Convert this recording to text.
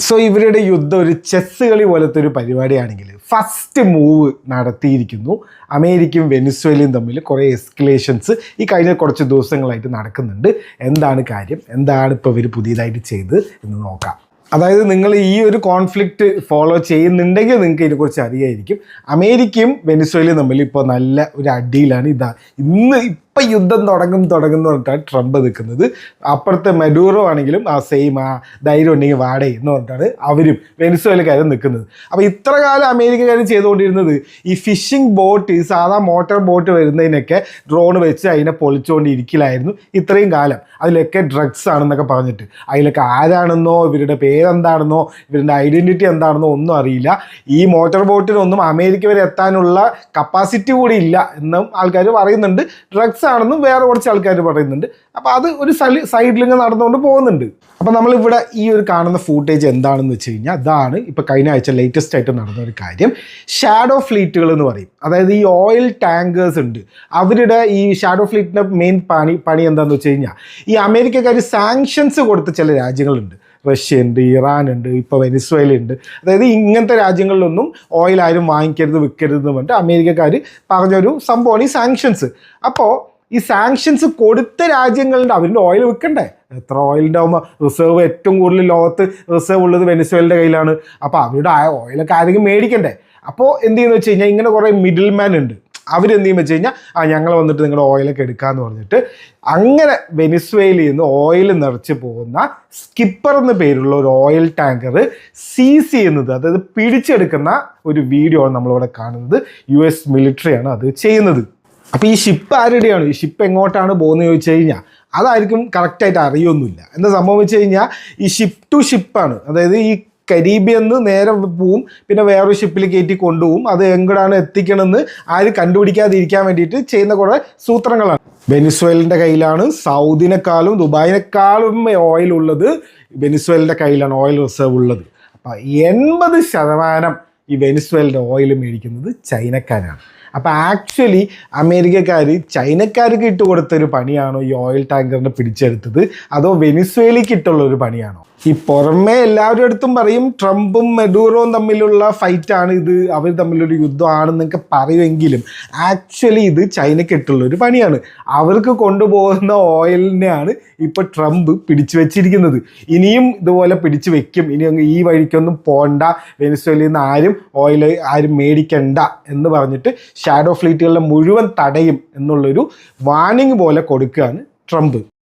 So ഇവരുടെ യുദ്ധം ഒരു ചെസ് കളി പോലത്തെ ഒരു പരിപാടിയാണെങ്കിൽ ഫസ്റ്റ് മൂവ് നടത്തിയിരിക്കുന്നു. അമേരിക്കയും വെനിസ്വേലയും തമ്മിൽ കുറേ എസ്കലേഷൻസ് ഈ കഴിഞ്ഞ കുറച്ച് ദിവസങ്ങളായിട്ട് നടക്കുന്നുണ്ട്. എന്താണ് കാര്യം, എന്താണ് ഇപ്പോൾ ഇവർ പുതിയതായിട്ട് ചെയ്ത് എന്ന് നോക്കാം. അതായത് നിങ്ങൾ ഈ ഒരു കോൺഫ്ലിക്റ്റ് ഫോളോ ചെയ്യുന്നുണ്ടെങ്കിൽ നിങ്ങൾക്ക് ഇതിനെക്കുറിച്ച് അറിയായിരിക്കും. അമേരിക്കയും വെനിസ്വേലയും തമ്മിൽ ഇപ്പോൾ നല്ല ഒരു അടിയിലാണ്. ഇപ്പം യുദ്ധം തുടങ്ങുന്നു പറഞ്ഞിട്ടാണ് ട്രംപ് നിൽക്കുന്നത്. അപ്പുറത്തെ മെഡൂറോ ആണെങ്കിലും ആ സെയിം ആ ധൈര്യം ഉണ്ടെങ്കിൽ വാടേ എന്ന് പറഞ്ഞിട്ടാണ് അവരും വെനിസ്വേലക്കാരും നിൽക്കുന്നത്. അപ്പോൾ ഇത്ര കാലം അമേരിക്കക്കാരും ചെയ്തുകൊണ്ടിരുന്നത് ഈ ഫിഷിംഗ് ബോട്ട്, ഈ സാധാ മോട്ടോർ ബോട്ട് വരുന്നതിനൊക്കെ ഡ്രോൺ വെച്ച് അതിനെ പൊളിച്ചുകൊണ്ടിരിക്കലായിരുന്നു ഇത്രയും കാലം. അതിലൊക്കെ ഡ്രഗ്സ് ആണെന്നൊക്കെ പറഞ്ഞിട്ട് അതിലൊക്കെ ആരാണെന്നോ ഇവരുടെ പേരെന്താണെന്നോ ഇവരുടെ ഐഡൻറ്റിറ്റി എന്താണെന്നോ ഒന്നും അറിയില്ല. ഈ മോട്ടോർ ബോട്ടിനൊന്നും അമേരിക്ക വരെ എത്താനുള്ള കപ്പാസിറ്റി കൂടി ഇല്ല എന്നും ആൾക്കാർ പറയുന്നുണ്ട്. ഡ്രഗ്സ് ആണെന്നും വേറെ കുറച്ച് ആൾക്കാർ പറയുന്നുണ്ട്. അപ്പോൾ അത് ഒരു സൈഡിലിങ്ങനെ നടന്നുകൊണ്ട് പോകുന്നുണ്ട്. അപ്പോൾ നമ്മളിവിടെ ഈ ഒരു കാണുന്ന ഫൂട്ടേജ് എന്താണെന്ന് വെച്ച് കഴിഞ്ഞാൽ അതാണ് ഇപ്പോൾ കഴിഞ്ഞ ആഴ്ച ലേറ്റസ്റ്റ് ആയിട്ട് നടന്ന ഒരു കാര്യം. ഷാഡോ ഫ്ലീറ്റുകൾ എന്ന് പറയും. അതായത് ഈ ഓയിൽ ടാങ്കേഴ്സ് ഉണ്ട്, അവരുടെ ഈ ഷാഡോ ഫ്ലീറ്റിൻ്റെ മെയിൻ പണി എന്താണെന്ന് വെച്ച് കഴിഞ്ഞാൽ ഈ അമേരിക്കക്കാർ സാങ്ഷൻസ് കൊടുത്ത ചില രാജ്യങ്ങളുണ്ട്. റഷ്യ ഉണ്ട്, ഇറാൻ ഉണ്ട്, ഇപ്പോൾ വെനിസ്വേല ഉണ്ട്. അതായത് ഇങ്ങനത്തെ രാജ്യങ്ങളിലൊന്നും ഓയിൽ ആരും വാങ്ങിക്കരുത്, വിൽക്കരുത് എന്ന് പറഞ്ഞിട്ട് അമേരിക്കക്കാർ പറഞ്ഞൊരു സംഭവമാണ് ഈ സാങ്ഷൻസ്. അപ്പോൾ ഈ സാങ്ഷൻസ് കൊടുത്ത രാജ്യങ്ങളുടെ അവരുടെ ഓയിൽ വിൽക്കണ്ടേ? എത്ര ഓയിലിൻ്റെ ആകുമ്പോൾ റിസർവ് ഏറ്റവും കൂടുതൽ ലോകത്ത് റിസർവ് ഉള്ളത് വെനിസ്വേലയുടെ കയ്യിലാണ്. അപ്പോൾ അവരുടെ ആ ഓയിലൊക്കെ ആരെങ്കിലും മേടിക്കണ്ടേ? അപ്പോൾ എന്ത് ചെയ്യുന്നത് വെച്ച് കഴിഞ്ഞാൽ ഇങ്ങനെ കുറേ മിഡിൽ മാൻ ഉണ്ട്. അവരെന്ത് ചെയ്യുമ്പോൾ വെച്ച് കഴിഞ്ഞാൽ ഞങ്ങൾ വന്നിട്ട് നിങ്ങളുടെ ഓയിലൊക്കെ എടുക്കാമെന്ന് പറഞ്ഞിട്ട് അങ്ങനെ വെനിസ്വേലയിൽ നിന്ന് ഓയിൽ നിറച്ച് പോകുന്ന സ്കിപ്പർ എന്ന പേരുള്ള ഒരു ഓയിൽ ടാങ്കർ സീസ് ചെയ്യുന്നത്, അതായത് പിടിച്ചെടുക്കുന്ന ഒരു വീഡിയോ ആണ് നമ്മളിവിടെ കാണുന്നത്. US മിലിറ്ററിയാണ് അത് ചെയ്യുന്നത്. അപ്പോൾ ഈ ഷിപ്പ് ആരുടെയാണ്, ഈ ഷിപ്പ് എങ്ങോട്ടാണ് പോകുന്നത് ചോദിച്ചു കഴിഞ്ഞാൽ അതായിരിക്കും കറക്റ്റായിട്ട് അറിയൊന്നുമില്ല. എന്താ സംഭവം വെച്ച് കഴിഞ്ഞാൽ ഈ ഷിപ്പ് ടു ഷിപ്പാണ്. അതായത് ഈ കരീബിയന്ന് നേരെ പോവും, പിന്നെ വേറൊരു ഷിപ്പിൽ കയറ്റി കൊണ്ടുപോകും. അത് എങ്ങോട്ടാണ് എത്തിക്കണമെന്ന് ആരും കണ്ടുപിടിക്കാതിരിക്കാൻ വേണ്ടിയിട്ട് ചെയ്യുന്ന കുറേ സൂത്രങ്ങളാണ്. വെനിസ്വേലിൻ്റെ കയ്യിലാണ് സൗദിനേക്കാളും ദുബായിനേക്കാളും ഓയിൽ ഉള്ളത്. വെനിസ്വേലിൻ്റെ കയ്യിലാണ് ഓയിൽ റിസർവ് ഉള്ളത്. അപ്പോൾ 80% ഈ വെനിസ്വേലിൻ്റെ ഓയിൽ മേടിക്കുന്നത് ചൈനക്കാരാണ്. അപ്പോൾ ആക്ച്വലി അമേരിക്കക്കാർ ചൈനക്കാർക്ക് ഇട്ട് കൊടുത്തൊരു പണിയാണോ ഈ ഓയിൽ ടാങ്കറിനെ പിടിച്ചെടുത്തത്, അതോ വെനിസ്വേലയ്ക്ക് ഇട്ടുള്ളൊരു പണിയാണോ? ഈ പുറമേ എല്ലാവരുടെ അടുത്തും പറയും ട്രംപും മെഡൂറോയും തമ്മിലുള്ള ഫൈറ്റാണ് ഇത്, അവർ തമ്മിലൊരു യുദ്ധമാണെന്നൊക്കെ പറയുമെങ്കിലും ആക്ച്വലി ഇത് ചൈനയ്ക്ക് ഇട്ടുള്ളൊരു പണിയാണ്. അവർക്ക് കൊണ്ടുപോകുന്ന ഓയിലിനെയാണ് ഇപ്പോൾ ട്രംപ് പിടിച്ചു വെച്ചിരിക്കുന്നത്. ഇനിയും ഇതുപോലെ പിടിച്ചു വെക്കും. ഇനി ഈ വഴിക്കൊന്നും പോണ്ട, വെനിസ്വേലയിൽ നിന്ന് ആരും മേടിക്കണ്ട എന്ന് പറഞ്ഞിട്ട് ഷാഡോ ഫ്ലീറ്റുകളുടെ മുഴുവൻ തടയും എന്നുള്ളൊരു വാർണിംഗ് പോലെ കൊടുക്കുകയാണ് ട്രംപ്.